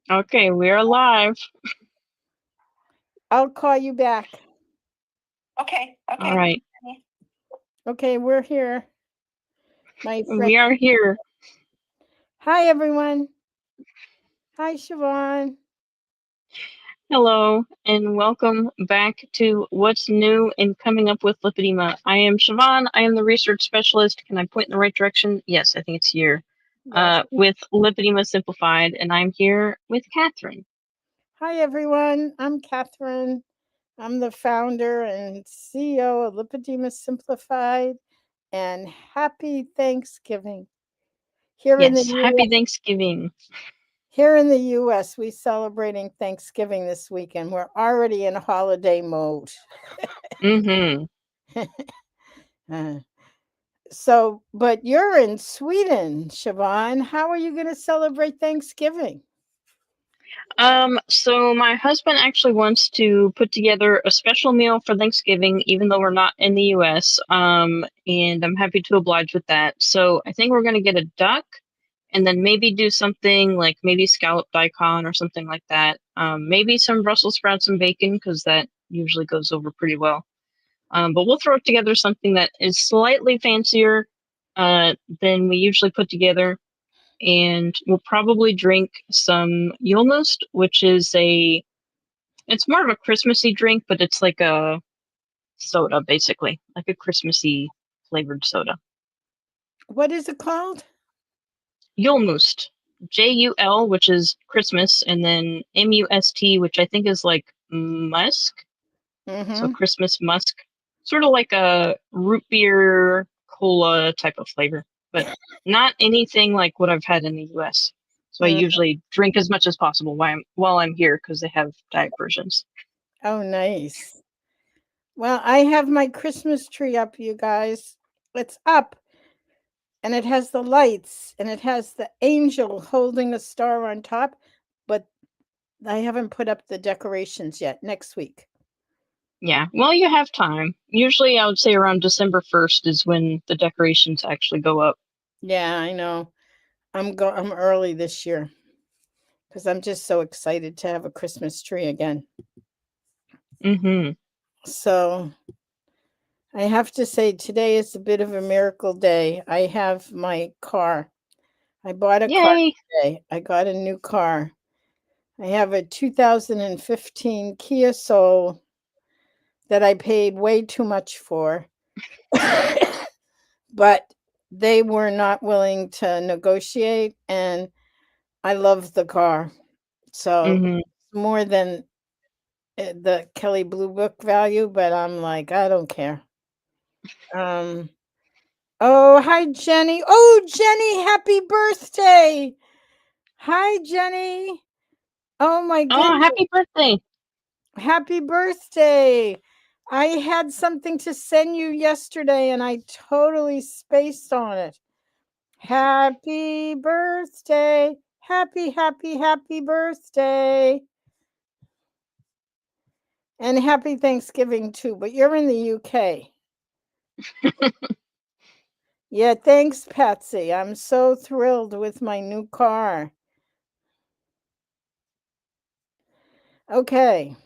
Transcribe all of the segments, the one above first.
Okay, we're live. I'll call you back. Okay, All okay. right, Okay, we're here, my friend. we are here. Hi, everyone. Hi, Siobhan. Hello, and welcome back to What's New and Coming Up with Lipedema. I am Siobhan. I am the research specialist. Can I point in the right direction? Yes, I think it's here. Yes. With Lipedema Simplified, and I'm here with Catherine. Hi, everyone. I'm Catherine. I'm the founder and CEO of Lipedema Simplified. And happy Thanksgiving. Here in the Yes, U.S., happy Thanksgiving. we celebrating Thanksgiving this weekend. We're already in holiday mode. Mm-hmm. Uh, So, but you're in Sweden, Siobhan. How are you going to celebrate Thanksgiving? So my husband actually wants to put together a special meal for Thanksgiving, even though we're not in the US. And I'm happy to oblige with that. So I think we're gonna get a duck and then maybe do something like maybe scalloped daikon or something like that. Maybe some Brussels sprouts and bacon because that usually goes over pretty well. But we'll throw together something that is slightly fancier than we usually put together, and we'll probably drink some Yulmust, which is it's more of a Christmassy drink, but it's like a soda, basically, like a Christmassy flavored soda. What is it called? Yulmust, Jul, which is Christmas, and then Must, which I think is like musk, so Mm-hmm. Christmas musk, sort of like a root beer cola type of flavor, but not anything like what I've had in the US. So I Mm. usually drink as much as possible while I'm here because they have diet versions. Oh, nice. Well, I have my Christmas tree up, you guys. It's up and it has the lights and it has the angel holding a star on top, but I haven't put up the decorations yet. Next week. Yeah, well, you have time. Usually, I would say around December 1st is when the decorations actually go up. Yeah, I know. I'm early this year because I'm just so excited to have a Christmas tree again. Mm-hmm. So I have to say today is a bit of a miracle day. I have my car. I bought a car Yay! today. I got a new car. I have a 2015 Kia Soul that I paid way too much for. But they were not willing to negotiate and I love the car. So Mm-hmm. more than the Kelly Blue Book value, but I'm like, I don't care. Um, oh, hi, Jenny. Oh, Jenny, happy birthday. Hi, Jenny. Oh, my Oh, goodness. happy birthday! Happy birthday. I had something to send you yesterday and I totally spaced on it. Happy birthday. Happy, happy, happy birthday. And happy Thanksgiving too, but you're in the UK. Yeah, thanks, Patsy. I'm so thrilled with my new car. Okay.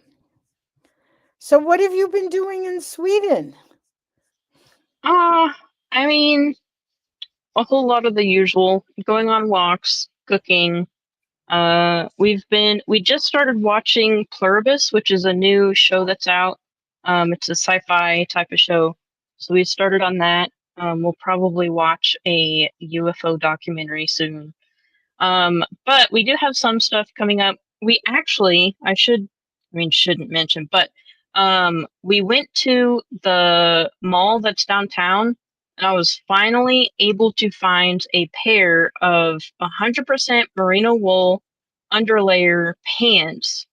So, what have you been doing in Sweden? Uh, I mean, a whole lot of the usual, going on walks, cooking. We just started watching Pluribus, which is a new show that's out. It's a sci-fi type of show. So we started on that. We'll probably watch a UFO documentary soon. But we do have some stuff coming up. We actually, shouldn't mention, but we went to the mall that's downtown, and I was finally able to find a pair of 100% merino wool underlayer pants.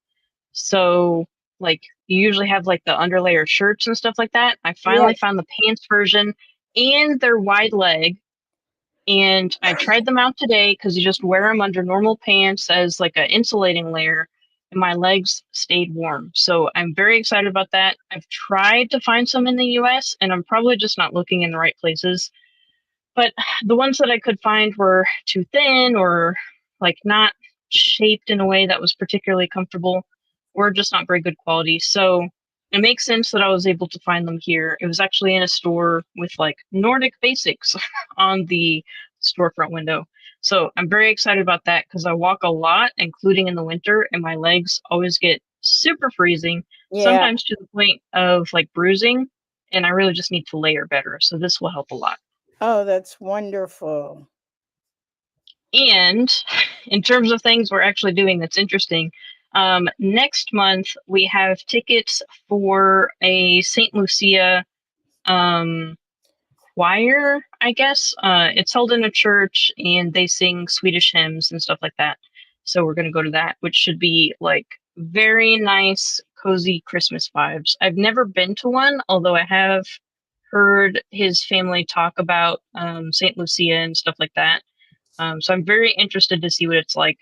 So, like, you usually have like the underlayer shirts and stuff like that. I Yeah. finally found the pants version, and they're wide leg, and I tried them out today because you just wear them under normal pants as like an insulating layer, and my legs stayed warm. So I'm very excited about that. I've tried to find some in the US, and I'm probably just not looking in the right places. But the ones that I could find were too thin or like not. shaped in a way that was particularly comfortable or just not very good quality. So it makes sense that I was able to find them here. It was actually in a store with like Nordic basics on the storefront window. So I'm very excited about that because I walk a lot, including in the winter, and my legs always get super freezing, Yeah. sometimes to the point of like bruising. And I really just need to layer better. So this will help a lot. Oh, that's wonderful. And in terms of things we're actually doing that's interesting, next month we have tickets for a St. Lucia um, choir, I guess. It's held in a church and they sing Swedish hymns and stuff like that. So we're going to go to that, which should be like very nice, cozy Christmas vibes. I've never been to one, although I have heard his family talk about St. Lucia and stuff like that. So I'm very interested to see what it's like.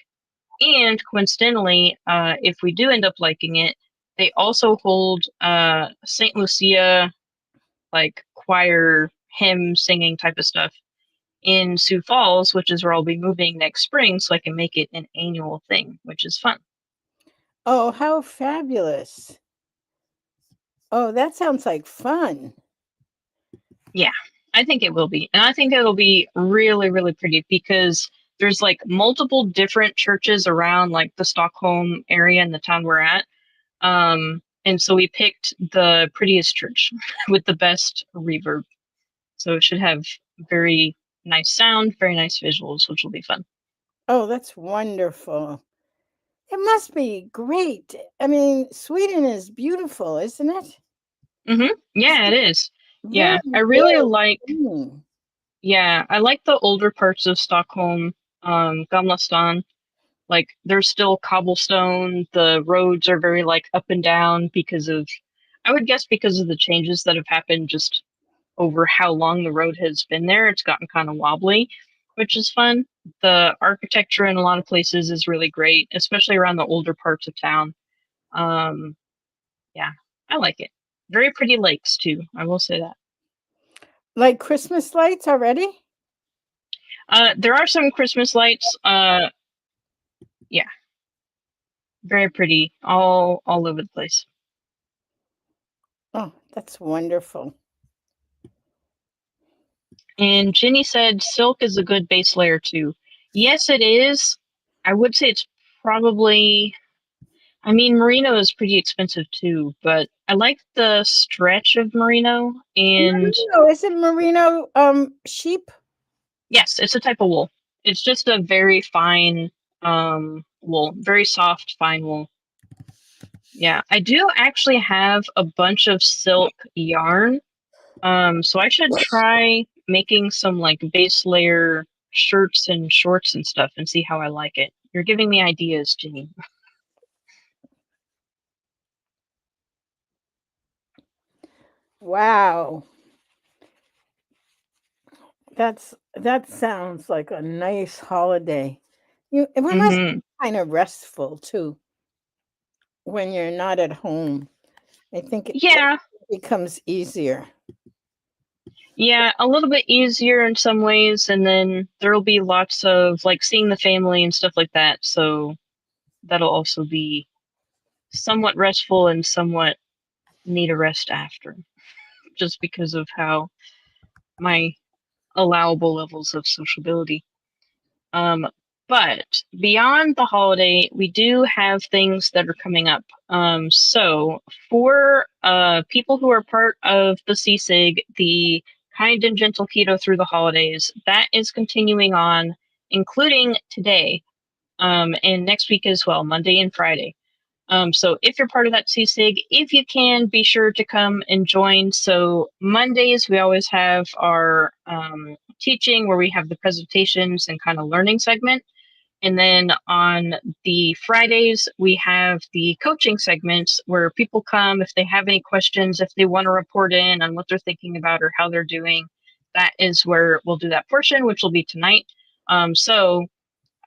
And coincidentally, if we do end up liking it, they also hold St. Lucia like choir hymn singing type of stuff in Sioux Falls, which is where I'll be moving next spring, so I can make it an annual thing, which is fun. Oh, how fabulous. Oh, that sounds like fun. Yeah, I think it will be. And I think it'll be really, really pretty because there's like multiple different churches around like the Stockholm area and the town we're at. And so we picked the prettiest church with the best reverb. So it should have very nice sound, very nice visuals, which will be fun. Oh, that's wonderful. It must be great. I mean, Sweden is beautiful, isn't it? Yeah, it is. Very, Yeah, I really very like. clean. Yeah, I like the older parts of Stockholm, Gamla Stan. Like there's still cobblestone. The roads are very like up and down because of, I would guess because of the changes that have happened just over how long the road has been there. It's gotten kind of wobbly, which is fun. The architecture in a lot of places is really great, especially around the older parts of town. Um, yeah, I like it. Very pretty lakes too. I will say that. Like Christmas lights already? There are some Christmas lights. Yeah, very pretty, all over the place. Oh, that's wonderful. And Jenny said silk is a good base layer too. Yes, it is. I would say it's probably, I mean, merino is pretty expensive too, but I like the stretch of merino. And Merino, is it merino sheep? yes, it's a type of wool. It's just a very fine wool, very soft, fine wool. Yeah, I do actually have a bunch of silk yarn. So I should try making some like base layer shirts and shorts and stuff and see how I like it. You're giving me ideas, Jenny. Wow. That sounds like a nice holiday. It must be hmm kind of restful too when you're not at home. I think it Yeah, becomes easier. yeah, a little bit easier in some ways, and then there'll be lots of like seeing the family and stuff like that. So that'll also be somewhat restful and somewhat need a rest after, just because of how my allowable levels of sociability. Um, but beyond the holiday, we do have things that are coming up. So for people who are part of the CSIG, the Kind and Gentle Keto Through the Holidays, that is continuing on, including today, and next week as well, Monday and Friday. So if you're part of that CSIG, if you can, be sure to come and join. So Mondays, we always have our teaching where we have the presentations and kind of learning segment. And then on the Fridays, we have the coaching segments where people come if they have any questions, if they want to report in on what they're thinking about or how they're doing. That is where we'll do that portion, which will be tonight.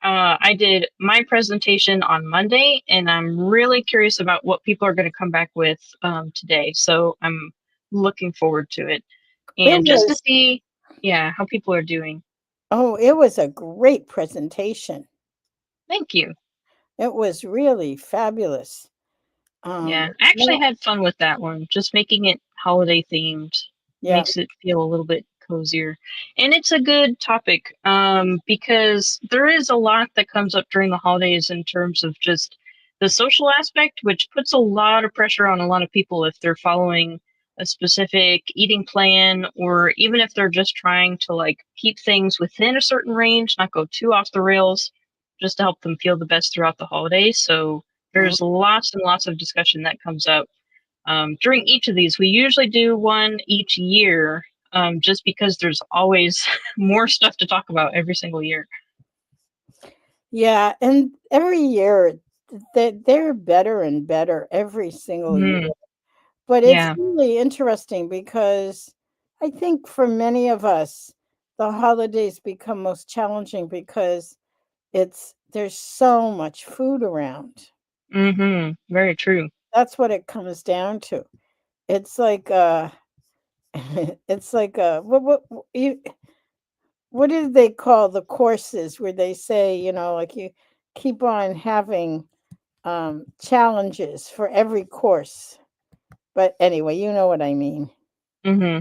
I did my presentation on Monday, and I'm really curious about what people are going to come back with today. So I'm looking forward to it. It And just to was see, yeah, how people are doing. it was a great presentation. Thank you. It was really fabulous. Yeah, I actually Well, had fun with that one. Just making it holiday themed yeah. makes it feel a little bit cozier. And it's a good topic because there is a lot that comes up during the holidays in terms of just the social aspect, which puts a lot of pressure on a lot of people if they're following a specific eating plan, or even if they're just trying to like keep things within a certain range, not go too off the rails, just to help them feel the best throughout the holidays. So Mhm. there's lots and lots of discussion that comes up during each of these. We usually do one each year, just because there's always more stuff to talk about every single year. Yeah, and every year they're better and better every single year. Mm, But it's yeah. really interesting because I think for many of us, the holidays become most challenging because there's so much food around. Mm-hmm. Very true. That's what it comes down to. It's like it's like what do they call the courses where they say, like you keep on having challenges for every course. But anyway, you know what I mean. Mm-hmm.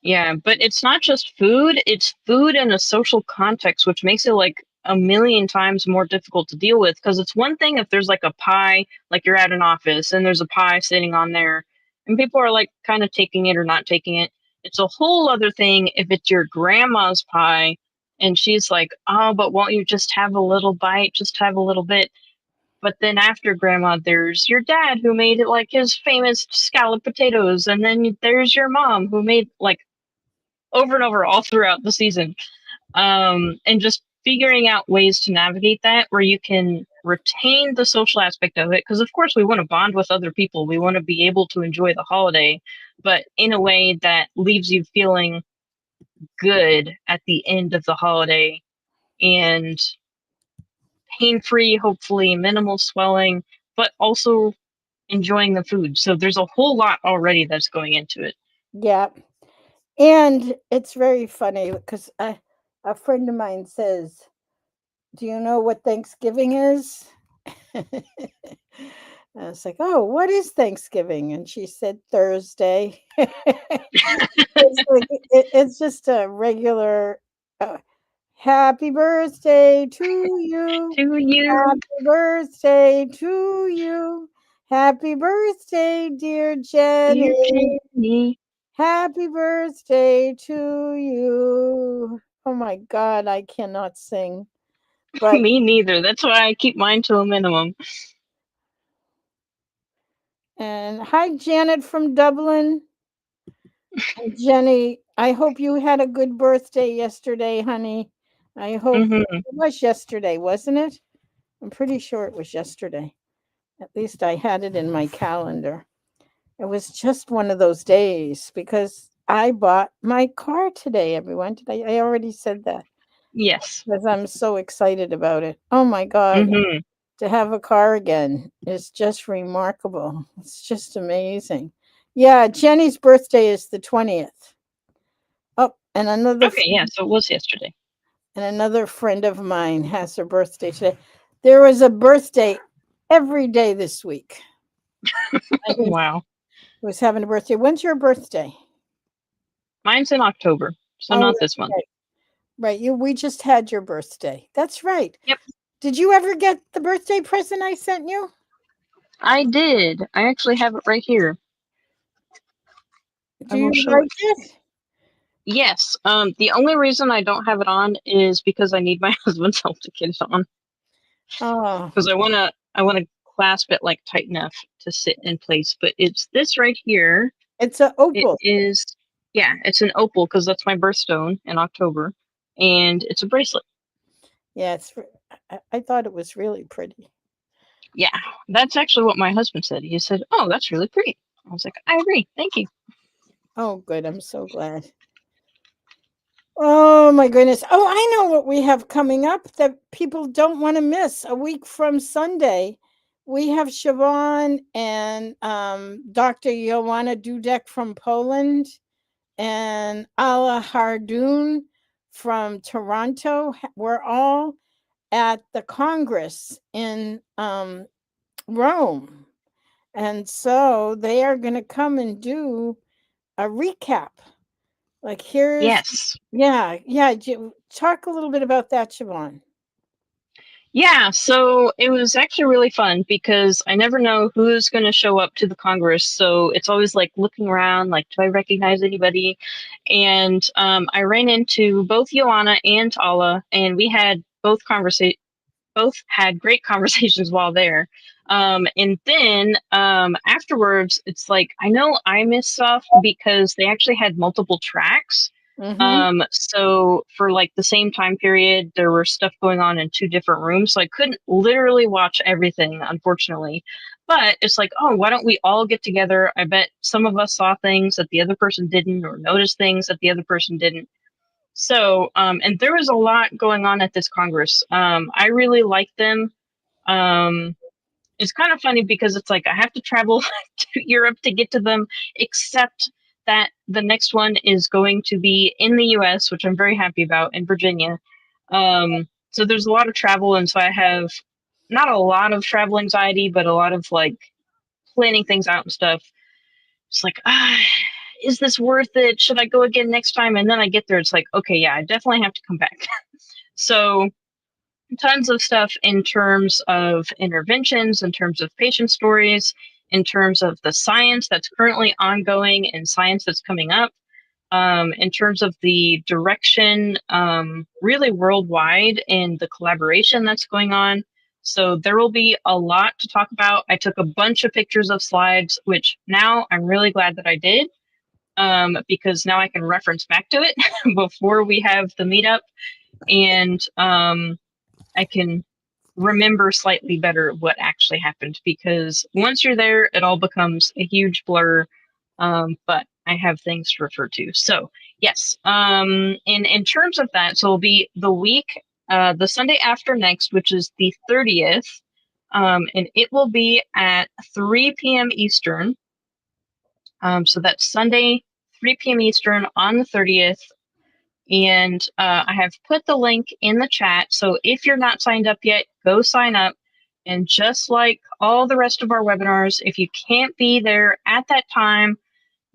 Yeah, but it's not just food, it's food in a social context, which makes it like a million times more difficult to deal with. Because it's one thing if there's like a pie, like you're at an office and there's a pie sitting on there, and people are like kind of taking it or not taking it. It's a whole other thing if it's your grandma's pie and she's like, oh, but won't you just have a little bite, just have a little bit. But then after grandma, there's your dad who made it like his famous scalloped potatoes. And then there's your mom who made like over and over all throughout the season. And just figuring out ways to navigate that where you can retain the social aspect of it. Because, of course, we want to bond with other people, we want to be able to enjoy the holiday, but in a way that leaves you feeling good at the end of the holiday and pain free, hopefully, minimal swelling, but also enjoying the food. So there's a whole lot already that's going into it. Yeah. And it's very funny because a friend of mine says, "Do you know what Thanksgiving is?" I was like, "Oh, what is Thanksgiving?" And she said, "Thursday." It's just a regular uh, happy birthday to you. To you, Happy birthday to you. Happy birthday, dear dear Jenny. Jenny. Happy birthday to you. Oh my God, I cannot sing. But Me neither. That's why I keep mine to a minimum. and hi Janet from Dublin. And Jenny, I hope you had a good birthday yesterday, honey. I hope Hmm. it was yesterday, wasn't it? I'm pretty sure it was yesterday. At least I had it in my calendar. It was just one of those days because I bought my car today, everyone. I already said that Yes. because I'm so excited about it. Oh my God. Hmm. To have a car again is just remarkable. It's just amazing. Yeah, Jenny's birthday is the 20th. Oh, Okay, yeah, so it was yesterday. another friend of mine has her birthday today. There was a birthday every day this week. I Wow. was having a birthday. When's your birthday? Mine's in October, so Oh, not this month. right. Right. We just had your birthday. That's right. Yep, Did you ever get the birthday present I sent you? I did. I actually have it right here. I Do will you show like it. it? Yes. The only reason I don't have it on is because I need my husband's help to get it on. Oh, Because I wanna clasp it like tight enough to sit in place. But it's this right here. it's an It opal. is, yeah, it's an opal because that's my birthstone in October, and it's a bracelet. Yeah, I thought it was really pretty. Yeah, that's actually what my husband said. He said, "Oh, that's really pretty." I was like, "I agree. Thank you." Oh, good. I'm so glad. Oh my goodness. Oh, I know what we have coming up that people don't want to miss. A week from Sunday, we have Siobhan and Dr. Joanna Dudek from Poland and Ala Hardoon from Toronto. We're all at the Congress in Rome. And so they are going to come and do a recap. Like here's, Yes. yeah. Talk a little bit about that, Siobhan. Yeah, so it was actually really fun because I never know who's going to show up to the Congress. So it's always like looking around, like, do I recognize anybody? And I ran into both Joanna and Tala, and we had both had great conversations while there. And then afterwards, it's like, I know I missed stuff because they actually had multiple tracks. So for like the same time period, there were stuff going on in two different rooms. So I couldn't literally watch everything, unfortunately. But it's like, oh, why don't we all get together? I bet some of us saw things that the other person didn't, or noticed things that the other person didn't. So, and there was a lot going on at this Congress. I really like them. Um, it's kind of funny because it's like I have to travel to Europe to get to them, except that the next one is going to be in the US, which I'm very happy about, in Virginia. So there's a lot of travel, and so I have not a lot of travel anxiety, but a lot of like planning things out and stuff. It's like, is this worth it? Should I go again next time? And then I get there, it's like, okay, yeah, I definitely have to come back. So tons of stuff in terms of interventions, in terms of patient stories, in terms of the science that's currently ongoing and science that's coming up, in terms of the direction, really worldwide, and the collaboration that's going on. So there will be a lot to talk about. I took a bunch of pictures of slides, which now I'm really glad that I did, because now I can reference back to it before we have the meetup, and I can remember slightly better what actually happened, because once you're there, it all becomes a huge blur. But I have things to refer to. So yes, in terms of that, so it'll be the week, the Sunday after next, which is the 30th, and it will be at 3 p.m. Eastern. So that's Sunday, 3 p.m. Eastern on the 30th. And I have put the link in the chat. So if you're not signed up yet, go sign up. And just like all the rest of our webinars, if you can't be there at that time,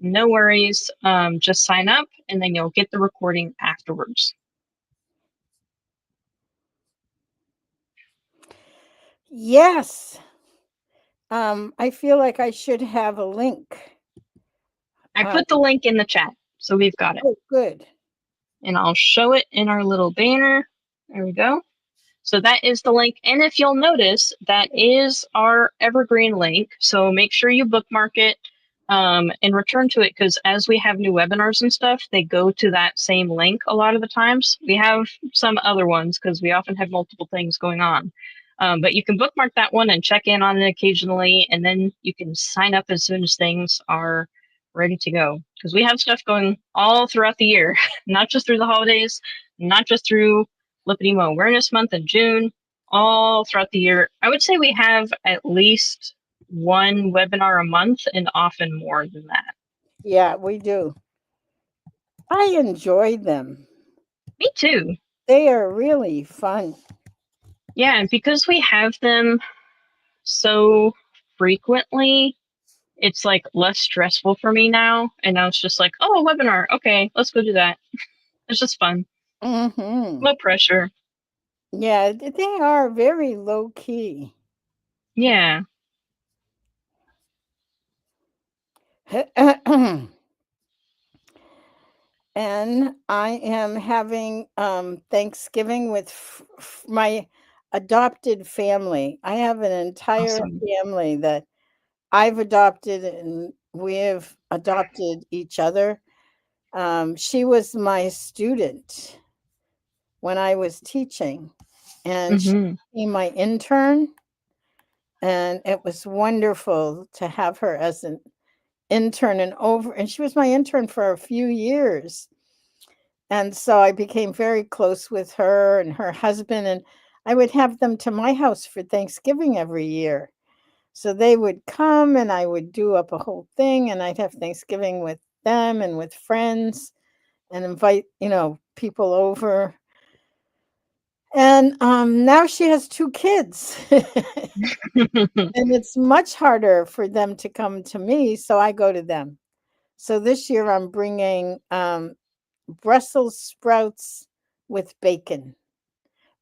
no worries. Just sign up and then you'll get the recording afterwards. Yes. I feel like I should have a link. I put the link in the chat, so we've got it. Oh, good. And I'll show it in our little banner. There we go. So that is the link. And if you'll notice, that is our evergreen link. So make sure you bookmark it and return to it, because as we have new webinars and stuff, they go to that same link a lot of the times. We have some other ones because we often have multiple things going on. But you can bookmark that one and check in on it occasionally, and then you can sign up as soon as things are ready to go. Because we have stuff going all throughout the year, not just through the holidays, not just through Lipedema Awareness Month in June, all throughout the year. I would say we have at least one webinar a month, and often more than that. Yeah, we do. I enjoyed them. Me too. They are really fun. Yeah, and because we have them so frequently, it's like less stressful for me now. And now it's just like, oh, a webinar. Okay, let's go do that. It's just fun. Low pressure. Yeah, they are very low key. Yeah. And I am having Thanksgiving with my adopted family. I have an entire Awesome. family that I've adopted, and we have adopted each other. She was my student when I was teaching, and she became my intern. And it was wonderful to have her as an intern, and she was my intern for a few years. And so I became very close with her and her husband, and I would have them to my house for Thanksgiving every year. So they would come and I would do up a whole thing, and I'd have Thanksgiving with them and with friends and invite, people over. And now she has 2 kids. And it's much harder for them to come to me, so I go to them. So this year I'm bringing Brussels sprouts with bacon,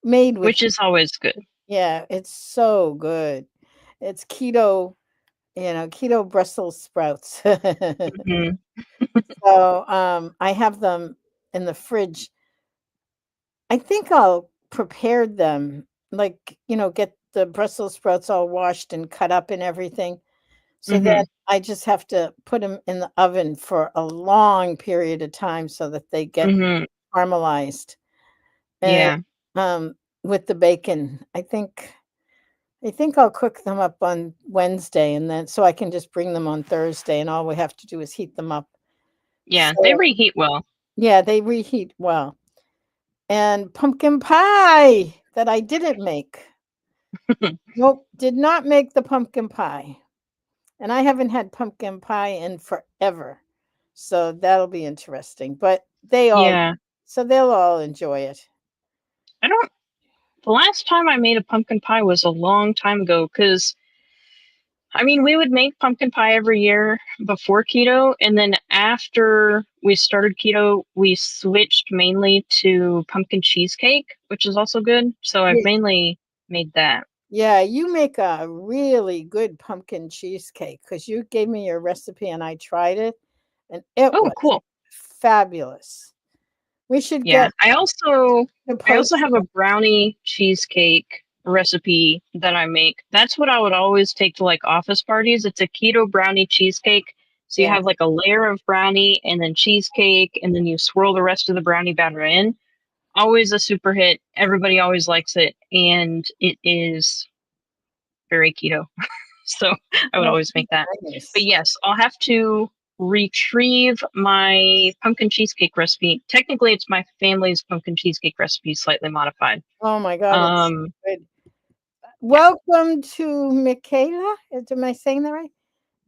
made with, Which is always good. yeah, it's so good. It's keto, keto Brussels sprouts. Mhm. So I have them in the fridge. I think I'll prepare them, like, get the Brussels sprouts all washed and cut up and everything. So then Mhm. I just have to put them in the oven for a long period of time so that they get Mhm. caramelized. And Yeah. um, with the bacon, I think I'll cook them up on Wednesday, and then so I can just bring them on Thursday, and all we have to do is heat them up. Yeah, they So reheat well. yeah, they reheat well. And pumpkin pie that I didn't make. Nope, did not make the pumpkin pie. And I haven't had pumpkin pie in forever. So that'll be interesting. But Yeah. they'll all enjoy it. I don't The last time I made a pumpkin pie was a long time ago because I mean, we would make pumpkin pie every year before keto, and then after we started keto, we switched mainly to pumpkin cheesecake, which is also good. So I've Ye- mainly made that. Yeah, you make a really good pumpkin cheesecake because you gave me your recipe and I tried it and it Oh, was cool. fabulous. We should Yeah. get the I also post. have a brownie cheesecake recipe that I make. That's what I would always take to like office parties. It's a keto brownie cheesecake. So you Yeah. have like a layer of brownie and then cheesecake, and then you swirl the rest of the brownie batter in. Always a super hit. Everybody always likes it, and it is very keto. So I would Oh, always make that. But nice. yes, I'll have to retrieve my pumpkin cheesecake recipe. Technically, it's my family's pumpkin cheesecake recipe, slightly modified. Oh my God, it's Um, good. yeah. Welcome to Michaela. Am I saying that right?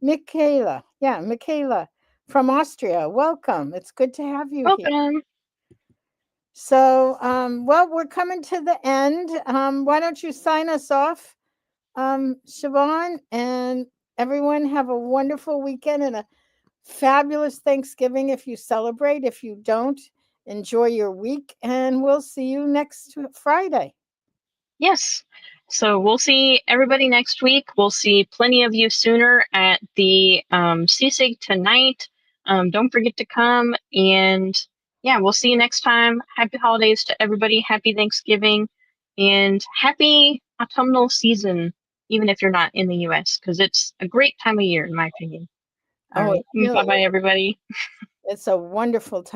Michaela. Yeah, Michaela from Austria. Welcome. It's good to have you here. Welcome. So, well, we're coming to the end. Why don't you sign us off, Siobhan, and everyone have a wonderful weekend and a fabulous Thanksgiving if you celebrate. If you don't, enjoy your week, and we'll see you next Friday. Yes. So we'll see everybody next week. We'll see plenty of you sooner at the CSIG tonight. Don't forget to come. And yeah, we'll see you next time. Happy holidays to everybody. Happy Thanksgiving. And happy autumnal season, even if you're not in the US, because it's a great time of year, in my opinion. All Oh, right. it really Bye bye, is. everybody. It's a wonderful time.